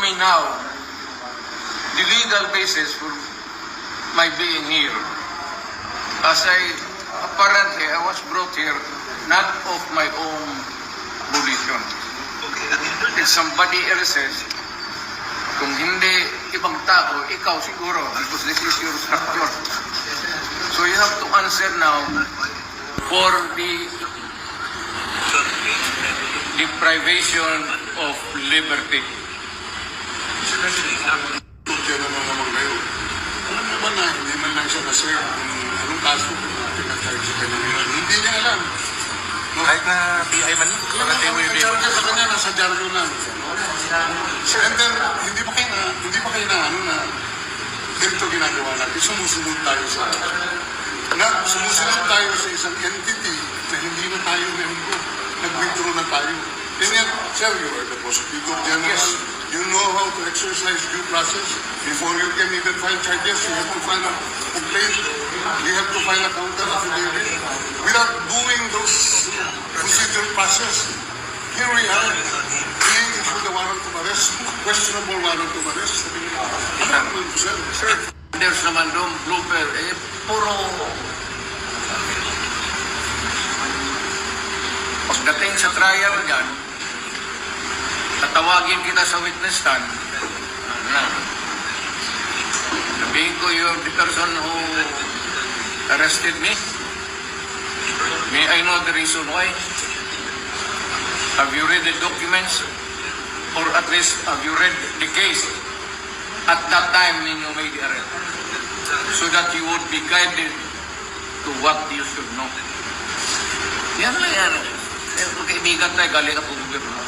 me now the legal basis for my being here. As apparently I was brought here not of my own volition. If somebody else says, kung hindi ibang tao, ikaw siguro, because this is your structure. So you have to answer now for the deprivation of liberty. Kaya naman naman kayo. Alam naman na, hindi man lang siya na-share kung anong kaso pinag-charge sa kanya. Hindi niya alam. Kahit na PI man, Kaya nag-charge sa kanya, nasa dyaryo lang. And then, hindi pa kayo na, ganito ginagawa natin. Sumusunod tayo sa isang entity na hindi na tayo member. Nag-withdraw na tayo. And yet, sir, you are the prosecutor general. You know how to exercise due process. Before you can even file charges, you have to file a complaint. You have to file a counter affidavit. Without doing those procedural process, here we are, being issued a warrant of arrest, questionable warrant of arrest. Ano naman, sir? Sir, there's naman doon, blooper, puro pagdating sa trial dyan, tatawagin kita sa witness stand. Sabihin ko, you're the person who arrested me. May I know the reason why? Have you read the documents? Or at least, have you read the case at that time when you made the arrest? So that you would be guided to what you should know. Yan lang yan. Kaibigan tayo, galing ako gobyerno.